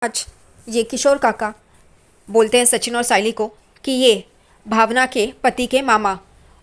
आज ये किशोर काका बोलते हैं सचिन और साइली को कि ये भावना के पति के मामा।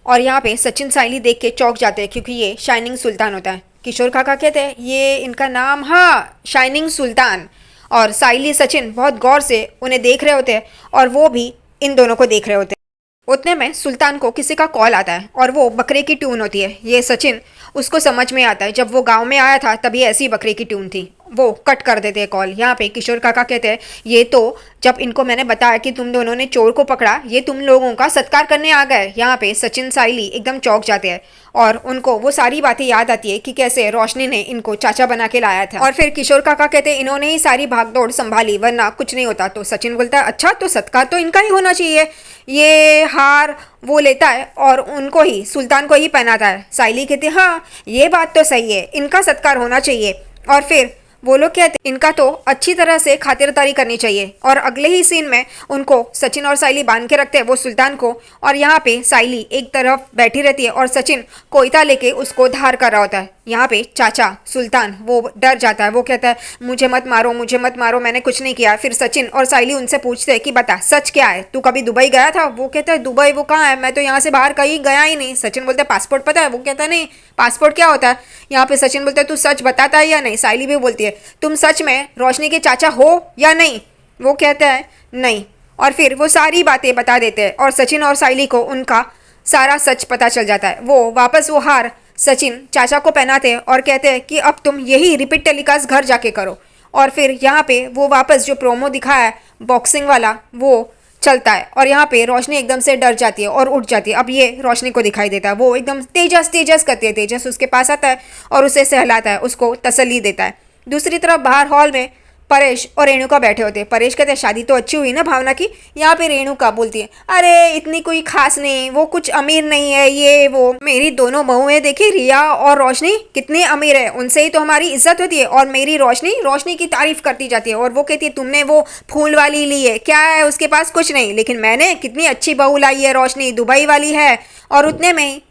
और यहाँ पे सचिन साइली देख के चौंक जाते हैं क्योंकि ये शाइनिंग सुल्तान होता है। किशोर काका कहते हैं ये इनका नाम, हाँ, शाइनिंग सुल्तान। और साइली सचिन बहुत गौर से उन्हें देख रहे होते हैं और वो भी इन दोनों को देख रहे होते हैं। उतने में सुल्तान को किसी का कॉल आता है और वो बकरे की ट्यून होती है। ये सचिन उसको समझ में आता है, जब वो गांव में आया था तभी ऐसी बकरे की ट्यून थी। वो कट कर देते हैं कॉल। यहाँ पे किशोर काका कहते हैं ये तो जब इनको मैंने बताया कि तुम दोनों ने चोर को पकड़ा, ये तुम लोगों का सत्कार करने आ गए। यहाँ पे सचिन साइली एकदम चौंक जाते हैं और उनको वो सारी बातें याद आती है कि कैसे रोशनी ने इनको चाचा बना के लाया था। और फिर किशोर काका कहते हैं इन्होंने ही सारी भागदौड़ संभाली वरना कुछ नहीं होता। तो सचिन बोलता है अच्छा, तो सत्कार तो इनका ही होना चाहिए। ये हार वो लेता है और उनको ही, सुल्तान को ही पहनाता है। साइली कहती है हाँ ये बात तो सही है, इनका सत्कार होना चाहिए। और फिर वो लोग कहते इनका तो अच्छी तरह से खातिरदारी करनी चाहिए। और अगले ही सीन में उनको सचिन और साइली बांध के रखते हैं, वो सुल्तान को। और यहाँ पे साइली एक तरफ बैठी रहती है और सचिन कोयता लेके उसको धार कर रहा होता है। यहाँ पे चाचा सुल्तान वो डर जाता है, वो कहता है मुझे मत मारो, मुझे मत मारो, मैंने कुछ नहीं किया। फिर सचिन और साइली उनसे पूछते हैं कि बता सच क्या है, तू कभी दुबई गया था? वो कहता है दुबई वो कहाँ है, मैं तो यहाँ से बाहर कहीं गया ही नहीं। सचिन बोलता है पासपोर्ट पता है? वो कहता है नहीं, पासपोर्ट क्या होता है? यहाँ पे सचिन बोलता है तू सच बताता है या नहीं? साइली भी बोलती है तुम सच में रोशनी के चाचा हो या नहीं? वो कहता है नहीं। और फिर वो सारी बातें बता देते हैं और सचिन और साइली को उनका सारा सच पता चल जाता है। वो वापस वो हार सचिन चाचा को पहनाते हैं और कहते हैं कि अब तुम यही रिपीट टेलीकास्ट घर जाके करो। और फिर यहाँ पे वो वापस जो प्रोमो दिखाया है बॉक्सिंग वाला वो चलता है। और यहाँ पे रोशनी एकदम से डर जाती है और उठ जाती है। अब ये रोशनी को दिखाई देता है, वो एकदम तेजस तेजस करती है। तेजस उसके पास आता है और उसे सहलाता है, उसको तसल्ली देता है। दूसरी तरफ बाहर हॉल में परेश और रेणुका बैठे होते हैं। परेश कहते हैं शादी तो अच्छी हुई ना भावना की। यहाँ पे रेणुका बोलती है अरे इतनी कोई खास नहीं, वो कुछ अमीर नहीं है, ये वो मेरी दोनों बहुएं देखी, रिया और रोशनी कितनी अमीर है, उनसे ही तो हमारी इज्जत होती है। और मेरी रोशनी रोशनी की तारीफ करती जाती है और वो कहती है तुमने वो फूल वाली ली है, क्या है उसके पास? कुछ नहीं, लेकिन मैंने कितनी अच्छी बहू लाई है, रोशनी दुबई वाली है। और उतने में ही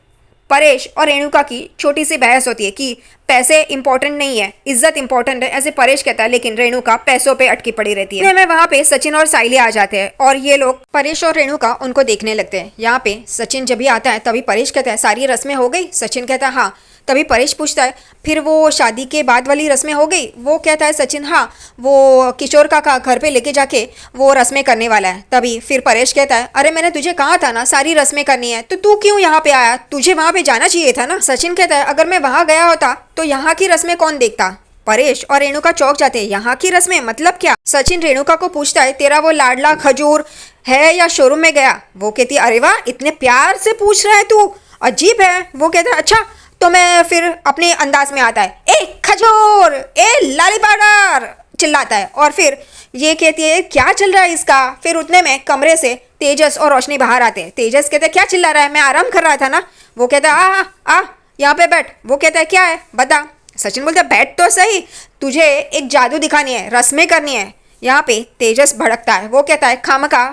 परेश और रेणुका की छोटी सी बहस होती है कि पैसे इंपॉर्टेंट नहीं है, इज्जत इंपॉर्टेंट है, ऐसे परेश कहता है। लेकिन रेणुका पैसों पे अटकी पड़ी रहती है। मैं वहाँ पे सचिन और साइली आ जाते हैं और ये लोग परेश और रेणुका उनको देखने लगते हैं। यहाँ पे सचिन जब भी आता है तभी परेश कहता है सारी रस्में हो गई? सचिन कहता है हाँ। तभी परेश पूछता है फिर वो शादी के बाद वाली रस्में हो गई? वो कहता है सचिन हाँ, वो किशोर काका घर पे लेके जाके वो रस्में करने वाला है। तभी फिर परेश कहता है अरे मैंने तुझे कहा था ना सारी रस्में करनी है, तो तू क्यों यहाँ पे आया? तुझे वहाँ पे जाना चाहिए था ना। सचिन कहता है अगर मैं वहाँ गया होता तो यहाँ की रस्में कौन देखता? परेश और रेणुका चौंक जाते हैं, यहाँ की रस्में मतलब क्या? सचिन रेणुका को पूछता है तेरा वो लाडला खजूर है या शोरूम में गया? वो कहती है अरे वाह, इतने प्यार से पूछ रहा है तू, अजीब है। वो कहता है अच्छा, तो मैं फिर अपने अंदाज में आता है ए खजूर, ए लाली पाउडर चिल्लाता है। और फिर ये कहती है क्या चल रहा है इसका? फिर उतने में कमरे से तेजस और रोशनी बाहर आते हैं। तेजस कहते हैं क्या चिल्ला रहा है, मैं आराम कर रहा था ना। वो कहता है आ आ यहाँ पे बैठ। वो कहता है क्या है बता। सचिन बोलता है बैठ तो सही, तुझे एक जादू दिखानी है, रस्में करनी है। यहाँ पे तेजस भड़कता है, वो कहता है खामखा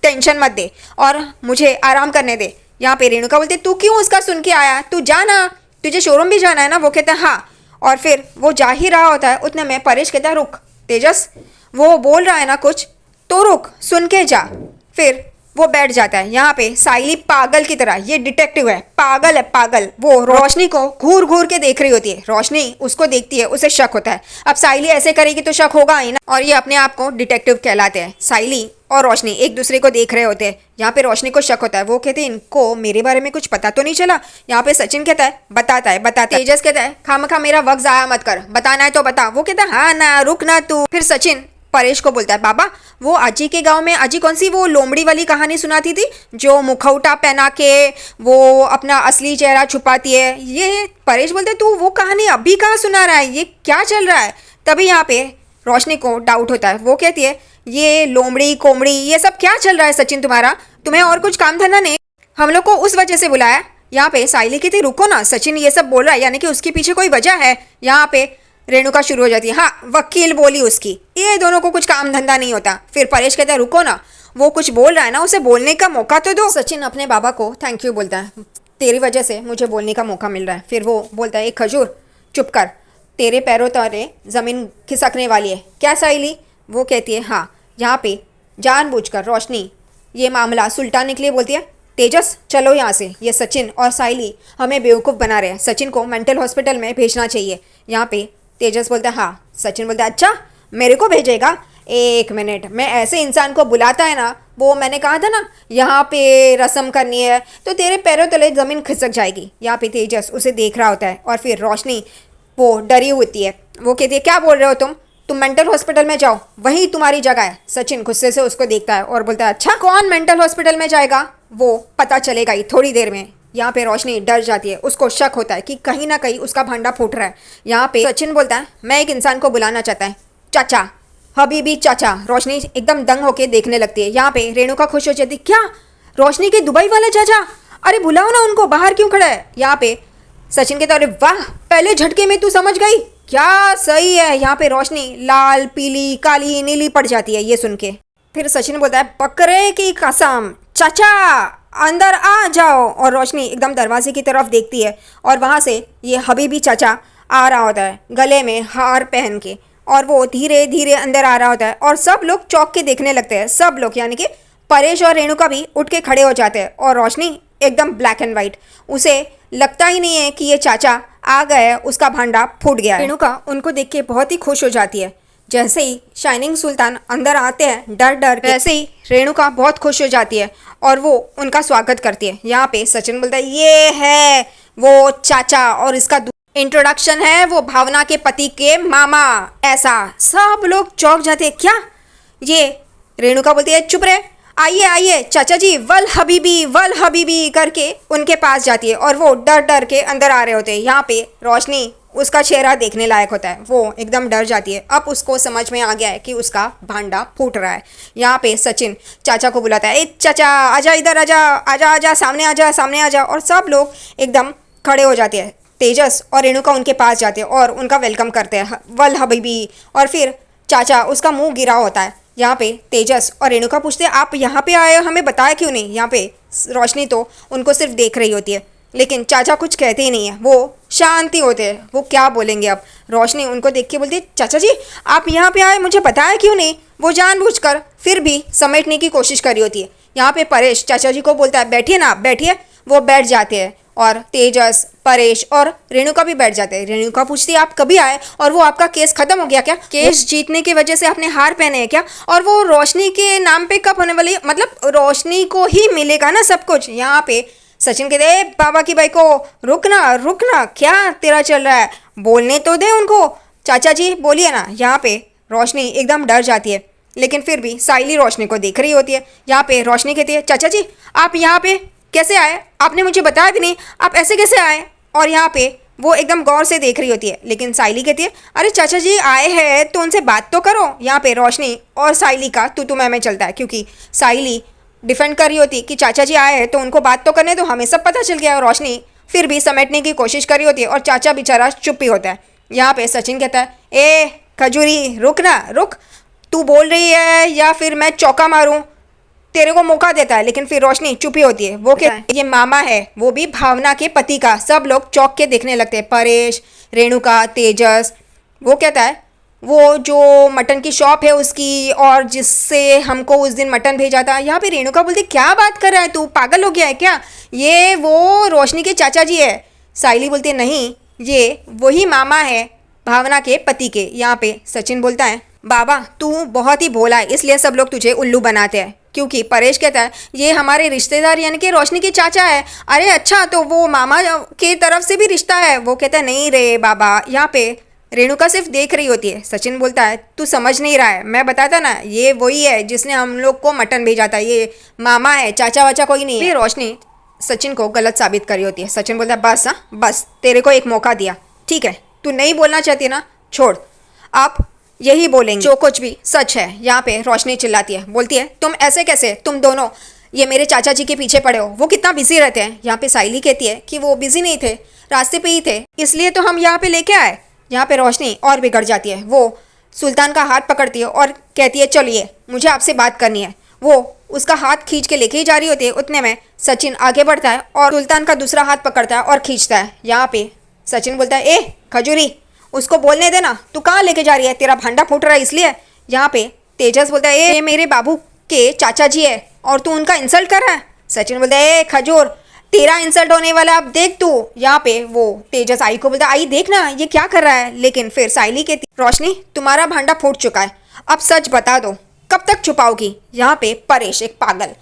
टेंशन मत दे और मुझे आराम करने दे। यहाँ पे रेणुका बोलती है तू क्यों उसका सुन के आया, तू जाना, तुझे शोरूम भी जाना है ना। वो कहता है हाँ। और फिर वो जा ही रहा होता है, उतने में परेश कहता है रुक तेजस, वो बोल रहा है ना कुछ, तो रुक सुन के जा। फिर वो बैठ जाता है। यहाँ पे साइली पागल की तरह, ये डिटेक्टिव है, पागल है पागल, वो रोशनी को घूर घूर के देख रही होती है। रोशनी उसको देखती है, उसे शक होता है। अब साइली ऐसे करेगी तो शक होगा ही ना, और ये अपने आप को डिटेक्टिव कहलाते हैं। साइली और रोशनी एक दूसरे को देख रहे होते हैं। यहाँ पे रोशनी को शक होता है, वो कहते हैं इनको मेरे बारे में कुछ पता तो नहीं चला। यहाँ पे सचिन कहता है बताता है। तेजस कहता है खामखा मेरा वक्त जाया मत कर, बताना है तो बता। वो कहता है हाँ ना, रुक ना तू। फिर सचिन परेश को बोलता है बाबा वो अजी के गांव में अजी कौन सी वो लोमड़ी वाली कहानी सुनाती थी, जो मुखौटा पहना के वो अपना असली चेहरा छुपाती है। ये परेश बोलते तू वो कहानी अभी कहाँ सुना रहा है, ये क्या चल रहा है? तभी यहाँ पे रोशनी को डाउट होता है, वो कहती है ये लोमड़ी कोमड़ी ये सब क्या चल रहा है सचिन तुम्हारा, तुम्हें और कुछ काम धंधा नहीं? हम लोग को उस वजह से बुलाया। यहाँ पे साइली कहती रुको ना, सचिन ये सब बोल रहा है, यानी कि उसके पीछे कोई वजह है। यहाँ पे रेणुका शुरू हो जाती है हाँ वकील बोली उसकी, ये दोनों को कुछ काम धंधा नहीं होता। फिर परेश कहता है रुको ना, वो कुछ बोल रहा है ना, उसे बोलने का मौका तो दो। सचिन अपने बाबा को थैंक यू बोलता है, तेरी वजह से मुझे बोलने का मौका मिल रहा है। फिर वो बोलता है एक खजूर चुप कर, तेरे पैरों तले जमीन खिसकने वाली है। क्या साइली? वो कहती है हाँ। यहाँ पे जानबूझकर रोशनी ये मामला सुलटाने के लिए बोलती है, तेजस चलो यहाँ से, ये सचिन और साइली हमें बेवकूफ़ बना रहे हैं, सचिन को मेंटल हॉस्पिटल में भेजना चाहिए। यहाँ पे तेजस बोलता है हाँ। सचिन बोलता है अच्छा मेरे को भेजेगा, एक मिनट, मैं ऐसे इंसान को बुलाता है ना, वो मैंने कहा था ना यहाँ पे रस्म करनी है तो तेरे पैरों तले ज़मीन खिसक जाएगी। यहाँ पे तेजस उसे देख रहा होता है और फिर रोशनी वो डरी होती है, वो कहती है क्या बोल रहे हो तुम मेंटल हॉस्पिटल में जाओ, वही तुम्हारी जगह है। सचिन गुस्से से उसको देखता है और बोलता है अच्छा कौन मेंटल हॉस्पिटल में जाएगा, वो पता चलेगा ही थोड़ी देर में। यहाँ पे रोशनी डर जाती है, उसको शक होता है कि कहीं ना कहीं उसका भांडा फूट रहा है। यहाँ पे सचिन बोलता है मैं एक इंसान को बुलाना चाहता है, चाचा, हबीबी चाचा। रोशनी एकदम दंग होके देखने लगती है। यहाँ पे रेणुका खुश हो जाती, क्या रोशनी के दुबई वाला चाचा, अरे बुलाओ ना उनको, बाहर क्यों खड़ा है। यहाँ पे सचिन कहता है अरे वाह पहले झटके में तू समझ गई, क्या सही है। यहाँ पे रोशनी लाल पीली काली नीली पड़ जाती है ये सुन के। फिर सचिन बोलता है बकरे की कसम चाचा अंदर आ जाओ, और रोशनी एकदम दरवाजे की तरफ देखती है और वहाँ से ये हबीबी चाचा आ रहा होता है गले में हार पहन के, और वो धीरे धीरे अंदर आ रहा होता है और सब लोग चौंक के देखने लगते हैं। सब लोग यानी कि परेश और रेणुका भी उठ के खड़े हो जाते हैं और रोशनी एकदम ब्लैक एंड वाइट, उसे लगता ही नहीं है कि ये चाचा आ गए, उसका भांडा फूट गया है। रेणुका उनको देख के बहुत ही खुश हो जाती है। जैसे ही शाइनिंग सुल्तान अंदर आते हैं डर डर के, वैसे ही रेणुका बहुत खुश हो जाती है और वो उनका स्वागत करती है। यहाँ पे सचिन बोलता है ये है वो चाचा और इसका इंट्रोडक्शन है वो भावना के पति के मामा। ऐसा सब लोग चौंक जाते हैं, क्या ये। रेणुका बोलती है चुप रहे, आइए आइए चाचा जी, वल हबीबी करके उनके पास जाती है और वो डर डर के अंदर आ रहे होते हैं। यहाँ पे रोशनी उसका चेहरा देखने लायक होता है, वो एकदम डर जाती है। अब उसको समझ में आ गया है कि उसका भांडा फूट रहा है। यहाँ पे सचिन चाचा को बुलाता है, ए चाचा आजा इधर, आजा आजा आजा सामने आजा सामने आजा, और सब लोग एकदम खड़े हो जाते हैं। तेजस और रेणुका उनके पास जाते हैं और उनका वेलकम करते हैं, वल हबीबी। और फिर चाचा उसका मुंह गिरा होता है। यहाँ पे तेजस और रेणुका पूछते हैं आप यहाँ पे आए हो, हमें बताया क्यों नहीं। यहाँ पे रोशनी तो उनको सिर्फ देख रही होती है, लेकिन चाचा कुछ कहते ही नहीं है, वो शांति होते हैं, वो क्या बोलेंगे अब। रोशनी उनको देख के बोलती है चाचा जी आप यहाँ पे आए, मुझे बताया क्यों नहीं। वो जानबूझकर फिर भी समेटने की कोशिश करी होती है। यहाँ पे परेश चाचा जी को बोलता है बैठिए ना, बैठिए। वो बैठ जाते हैं और तेजस परेश और रेणुका भी बैठ जाते हैं। रेणुका पूछती है आप कभी आए और वो आपका केस खत्म हो गया क्या, केस जीतने की वजह से आपने हार पहने हैं क्या, और वो रोशनी के नाम पे कब होने वाली, मतलब रोशनी को ही मिलेगा ना सब कुछ। यहाँ पे सचिन कहते हैं बाबा की भाई को रुकना, क्या तेरा चल रहा है, बोलने तो दे उनको, चाचा जी बोलिए ना। यहाँ पे रोशनी एकदम डर जाती है, लेकिन फिर भी साइली रोशनी को देख रही होती है। यहाँ पे रोशनी कहती है चाचा जी आप यहाँ पे कैसे आए, आपने मुझे बताया भी नहीं, आप ऐसे कैसे आए। और यहाँ पे वो एकदम गौर से देख रही होती है, लेकिन साइली कहती है अरे चाचा जी आए हैं तो उनसे बात तो करो। यहाँ पे रोशनी और साइली का तू मैं चलता है, क्योंकि साइली डिफेंड कर रही होती कि चाचा जी आए हैं तो उनको बात तो करने दो, हमें सब पता चल गया। और रोशनी फिर भी समेटने की कोशिश कर रही होती है और चाचा बेचारा चुप ही होता है। यहाँ पे सचिन कहता है ए खजूरी रुक, तू बोल रही है या फिर मैं चौका मारूं, तेरे को मौका देता है। लेकिन फिर रोशनी चुप ही होती है। वो क्या है ये मामा है, वो भी भावना के पति का। सब लोग चौंक के देखने लगते हैं, परेश रेणुका तेजस। वो कहता है वो जो मटन की शॉप है उसकी, और जिससे हमको उस दिन मटन भेजा था। यहाँ पे रेणुका बोलती क्या बात कर रहा है तू, पागल हो गया है क्या, ये वो रोशनी के चाचा जी है। साइली बोलती है नहीं ये वही मामा है भावना के पति के। यहाँ पे सचिन बोलता है बाबा तू बहुत ही भोला है इसलिए सब लोग तुझे उल्लू बनाते हैं, क्योंकि परेश कहता है ये हमारे रिश्तेदार यानी कि रोशनी के चाचा है। अरे अच्छा तो वो मामा के तरफ से भी रिश्ता है। वो कहता है नहीं रे बाबा। यहाँ पे रेणुका सिर्फ देख रही होती है। सचिन बोलता है तू समझ नहीं रहा है, मैं बताता ना ये वही है जिसने हम लोग को मटन भेजा था, ये मामा है, चाचा वाचा कोई नहीं है। रोशनी सचिन को गलत साबित करी होती है। सचिन बोलता है बस बस तेरे को एक मौका दिया, ठीक है तू नहीं बोलना चाहती ना, छोड़, आप यही बोलेंगे जो कुछ भी सच है। यहाँ पे रोशनी चिल्लाती है, बोलती है तुम ऐसे कैसे, तुम दोनों ये मेरे चाचा जी के पीछे पड़े हो, वो कितना बिजी रहते हैं। यहाँ पे साइली कहती है कि वो बिजी नहीं थे, रास्ते पे ही थे, इसलिए तो हम यहाँ पे लेके आए। यहाँ पे रोशनी और बिगड़ जाती है। वो सुल्तान का हाथ पकड़ती है और कहती है चलिए मुझे आपसे बात करनी है। वो उसका हाथ खींच के लेके ही जा रही होती है, उतने में सचिन आगे बढ़ता है और सुल्तान का दूसरा हाथ पकड़ता है और खींचता है। यहाँ पे सचिन बोलता है ए खजूरी उसको बोलने देना, तू कहाँ लेके जा रही है, तेरा भांडा फूट रहा है इसलिए। यहाँ पे तेजस बोलता है ये मेरे बाबू के चाचा जी है और तू उनका इंसल्ट कर रहा है। सचिन बोलता है ए खजूर, तेरा इंसल्ट होने वाला, अब देख तू। यहाँ पे वो तेजस आई को बोलता है आई देख ना ये क्या कर रहा है। लेकिन फिर साइली कहती रोशनी तुम्हारा भांडा फूट चुका है, अब सच बता दो, कब तक छुपाओगी। यहाँ पे परेश एक पागल,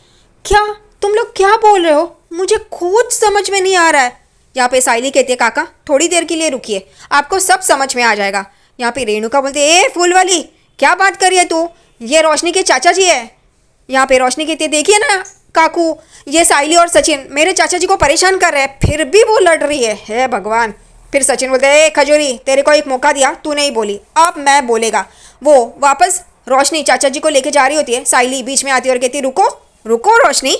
क्या तुम लोग क्या बोल रहे हो, मुझे कुछ समझ में नहीं आ रहा है। यहाँ पे साइली कहती है काका थोड़ी देर के लिए रुकिए, आपको सब समझ में आ जाएगा। यहाँ पे रेणुका बोलती है ए फूल वाली क्या बात कर रही है तू, ये रोशनी के चाचा जी है। यहाँ पे रोशनी कहती है देखिए ना काकू, ये साइली और सचिन मेरे चाचा जी को परेशान कर रहे हैं, फिर भी वो लड़ रही है, हे भगवान। फिर सचिन बोलते हैं ए खजूरी तेरे को एक मौका दिया, तू नहीं बोली, अब मैं बोलेगा। वो वापस रोशनी चाचा जी को लेके जा रही होती है, साइली बीच में आती है और कहती है रुको रुको रोशनी,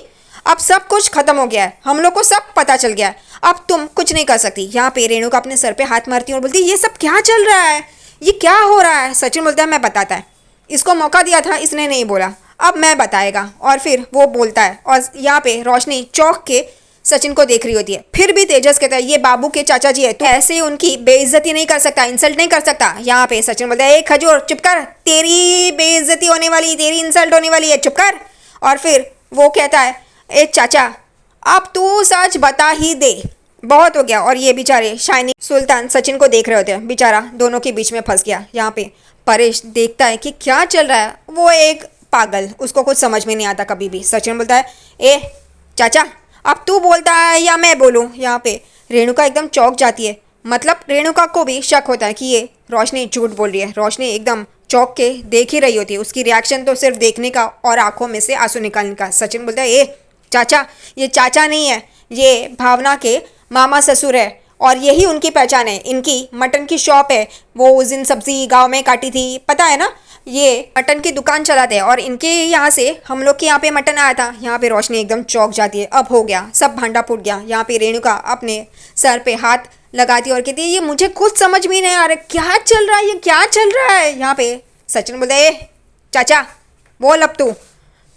अब सब कुछ खत्म हो गया है, हम लोग को सब पता चल गया है, अब तुम कुछ नहीं कर सकती। यहाँ पे रेणुका अपने सर पे हाथ मारती है और बोलती है ये सब क्या चल रहा है, ये क्या हो रहा है। सचिन बोलता है मैं बताता है, इसको मौका दिया था इसने नहीं बोला, अब मैं बताएगा। और फिर वो बोलता है और यहाँ पे रोशनी चौंक के सचिन को देख रही होती है। फिर भी तेजस कहता है ये बाबू के चाचा जी है, तो ऐसे उनकी बेइज्जती नहीं कर सकता, इंसल्ट नहीं कर सकता। यहाँ पे सचिन बोलता है ए खजूर चुप कर, तेरी बेइज्जती होने वाली, तेरी इंसल्ट होने वाली है, चुप कर। और फिर वो कहता है ए चाचा अब तू सच बता ही दे, बहुत हो गया। और ये बेचारे शाइनी सुल्तान सचिन को देख रहे होते हैं, बेचारा दोनों के बीच में फंस गया। यहाँ पे परेश देखता है कि क्या चल रहा है, वो एक पागल, उसको कुछ समझ में नहीं आता कभी भी। सचिन बोलता है ए चाचा अब तू बोलता है या मैं बोलूँ। यहाँ पे रेणुका एकदम चौंक जाती है, मतलब रेणुका को भी शक होता है कि ये रोशनी झूठ बोल रही है। रोशनी एकदम चौंक के देख ही रही होती है, उसकी रिएक्शन तो सिर्फ देखने का और आंखों में से आंसू निकालने का। सचिन बोलता है ए चाचा ये चाचा नहीं है, ये भावना के मामा ससुर है और यही उनकी पहचान है, इनकी मटन की शॉप है, वो उस दिन सब्जी गांव में काटी थी पता है ना, ये मटन की दुकान चलाते हैं और इनके यहाँ से हम लोग के यहाँ पे मटन आया था। यहाँ पे रोशनी एकदम चौंक जाती है, अब हो गया, सब भांडा फूट गया। यहाँ पे रेणुका अपने सर पे हाथ लगाती है और कहती है ये मुझे कुछ समझ में नहीं आ रहा, क्या चल रहा है, ये क्या चल रहा है। यहाँ पे सचिन बोलता है चाचा बोल अब तू,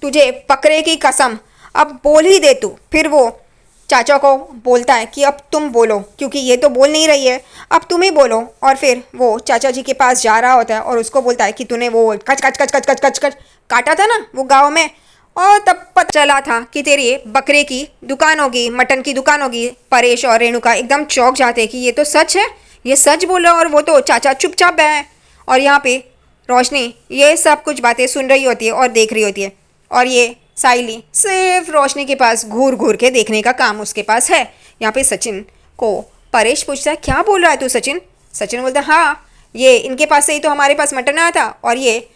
तुझे पकड़े की कसम, अब बोल ही दे तू। फिर वो चाचा को बोलता है कि अब तुम बोलो, क्योंकि ये तो बोल नहीं रही है, अब तुम ही बोलो। और फिर वो चाचा जी के पास जा रहा होता है और उसको बोलता है कि तूने वो कच कच कच कच कच कच कच काटा था ना वो गांव में, और तब पता चला था कि तेरी बकरे की दुकान होगी, मटन की दुकान होगी। परेश और रेणुका एकदम चौंक जाते हैं कि ये तो सच है, ये सच बोल रहा है और वो तो चाचा चुपचाप है। और यहाँ पे रोशनी ये सब कुछ बातें सुन रही होती है और देख रही होती है, और ये साइली सिर्फ रोशनी के पास घूर घूर के देखने का काम उसके पास है। यहाँ पे सचिन को परेश पूछता है क्या बोल रहा है तू सचिन। सचिन बोलता है हाँ ये इनके पास से ही तो हमारे पास मटन आया था, और ये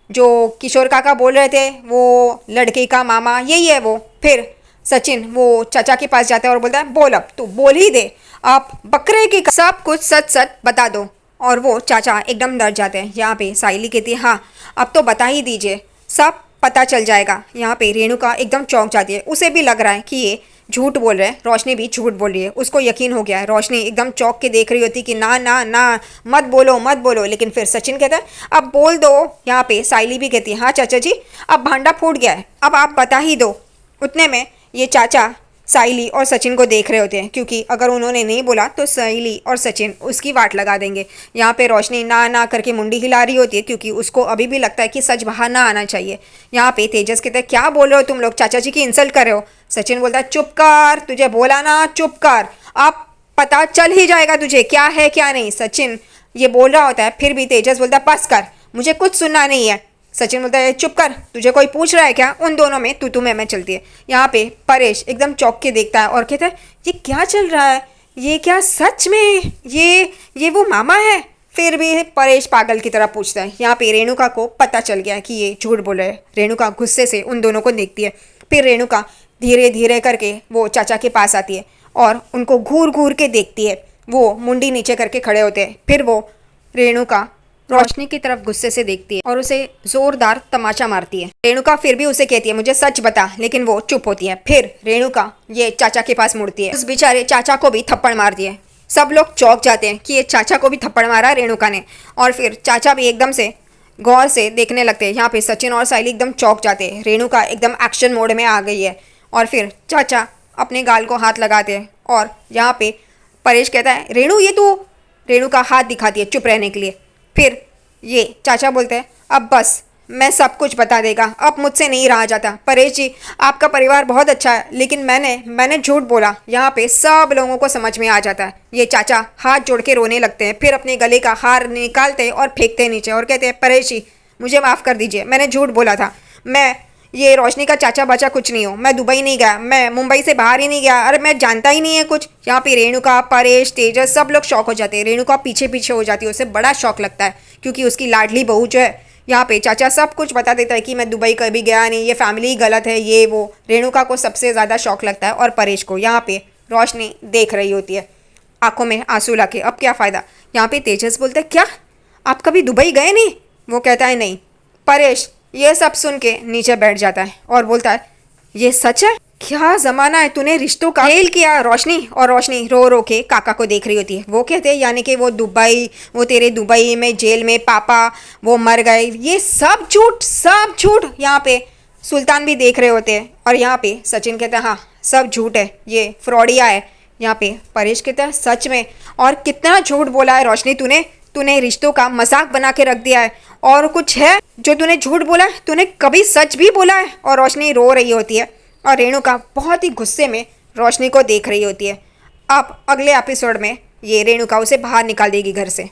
जो किशोर काका बोल रहे थे वो लड़के का मामा यही है वो। फिर सचिन वो चाचा के पास जाता है और बोलता है बोल अब तू बोल ही दे, आप बकरे की सब कुछ सच सच बता दो। और वो चाचा एकदम डर जाते हैं। यहाँ पे साइली कहती है हाँ अब तो बता ही दीजिए, सब पता चल जाएगा। यहाँ पे रेणुका एकदम चौंक जाती है, उसे भी लग रहा है कि ये झूठ बोल रहे हैं, रोशनी भी झूठ बोल रही है, उसको यकीन हो गया है। रोशनी एकदम चौंक के देख रही होती कि ना ना ना मत बोलो मत बोलो, लेकिन फिर सचिन कहता है अब बोल दो। यहाँ पे साइली भी कहती है हाँ चाचा जी अब भांडा फूट गया है, अब आप बता ही दो। उतने में ये चाचा साइली और सचिन को देख रहे होते हैं, क्योंकि अगर उन्होंने नहीं बोला तो साइली और सचिन उसकी वाट लगा देंगे। यहाँ पे रोशनी ना ना करके मुंडी हिला रही होती है, क्योंकि उसको अभी भी लगता है कि सच बाहर ना आना चाहिए। यहाँ पे तेजस कहते हैं क्या बोल रहे हो तुम लोग, चाचा जी की इंसल्ट कर रहे हो। सचिन बोलता है चुप कर, तुझे बोला ना चुप कर, अब पता चल ही जाएगा तुझे क्या है क्या नहीं। सचिन ये बोल रहा होता है, फिर भी तेजस बोलता है बस कर, मुझे कुछ सुनना नहीं है। सचिन बोलता है चुप कर, तुझे कोई पूछ रहा है क्या। उन दोनों में तू मैं चलती है। यहाँ पे परेश एकदम चौंक के देखता है और कहता है ये क्या चल रहा है, ये क्या सच में ये वो मामा है। फिर भी परेश पागल की तरह पूछता है। यहाँ पे रेणुका को पता चल गया कि ये झूठ बोल रहे हैं। रेणुका गुस्से से उन दोनों को देखती है। फिर रेणुका धीरे धीरे करके वो चाचा के पास आती है और उनको घूर घूर के देखती है। वो मुंडी नीचे करके खड़े होते हैं। फिर वो रेणुका रोशनी की तरफ गुस्से से देखती है और उसे जोरदार तमाचा मारती है। रेणुका फिर भी उसे कहती है मुझे सच बता, लेकिन वो चुप होती है। फिर रेणुका ये चाचा के पास मुड़ती है, उस बेचारे चाचा को भी थप्पड़ मारती है। सब लोग चौंक जाते हैं कि ये चाचा को भी थप्पड़ मारा रेणुका ने, और फिर चाचा भी एकदम से गौर से देखने लगते हैं। यहाँ पे सचिन और साइली एकदम चौंक जाते हैं। रेणुका एकदम एक्शन मोड में आ गई है और फिर चाचा अपने गाल को हाथ लगाते हैं और यहाँ पे परेश कहता है रेणु ये तू, रेणुका हाथ दिखाती है चुप रहने के लिए। फिर ये चाचा बोलते हैं अब बस, मैं सब कुछ बता देगा, अब मुझसे नहीं रहा जाता। परेश जी, आपका परिवार बहुत अच्छा है, लेकिन मैंने झूठ बोला। यहाँ पे सब लोगों को समझ में आ जाता है। ये चाचा हाथ जोड़ के रोने लगते हैं, फिर अपने गले का हार निकालते हैं और फेंकते हैं नीचे और कहते हैं, परेश जी मुझे माफ़ कर दीजिए, मैंने झूठ बोला था। मैं ये रोशनी का चाचा बचा कुछ नहीं हूँ। मैं दुबई नहीं गया, मैं मुंबई से बाहर ही नहीं गया। अरे मैं जानता ही नहीं है कुछ। यहाँ पे रेणुका, परेश, तेजस सब लोग शौक हो जाते हैं। रेणुका पीछे पीछे हो जाती है, उसे बड़ा शौक लगता है क्योंकि उसकी लाडली बहू जो है, यहाँ पे चाचा सब कुछ बता देता है कि मैं दुबई कभी गया नहीं, ये फैमिली गलत है, ये वो। रेणुका को सबसे ज़्यादा शौक लगता है और परेश को। यहाँ पे रोशनी देख रही होती है, आंखों में आंसू लाके। अब क्या फ़ायदा। यहाँ पे तेजस बोलते हैं, क्या आप कभी दुबई गए नहीं? वो कहता है नहीं। परेश ये सब सुन के नीचे बैठ जाता है और बोलता है, ये सच है? क्या जमाना है, तूने रिश्तों का खेल किया रोशनी। और रोशनी रो रो के काका को देख रही होती है। वो कहते हैं, यानी कि वो दुबई, वो तेरे दुबई में जेल में पापा वो मर गए, ये सब झूठ, सब झूठ। यहाँ पे सुल्तान भी देख रहे होते हैं और यहाँ पे सचिन कहता है, हाँ सब झूठ है, ये फ्रॉडिया है। यहाँ पे परेश कहता है, सच में? और कितना झूठ बोला है रोशनी तूने, तूने रिश्तों का मजाक बना के रख दिया है। और कुछ है जो तूने झूठ बोला है? तूने कभी सच भी बोला है? और रोशनी रो रही होती है और रेणुका बहुत ही गुस्से में रोशनी को देख रही होती है। अब अगले एपिसोड में ये रेणुका उसे बाहर निकाल देगी घर से।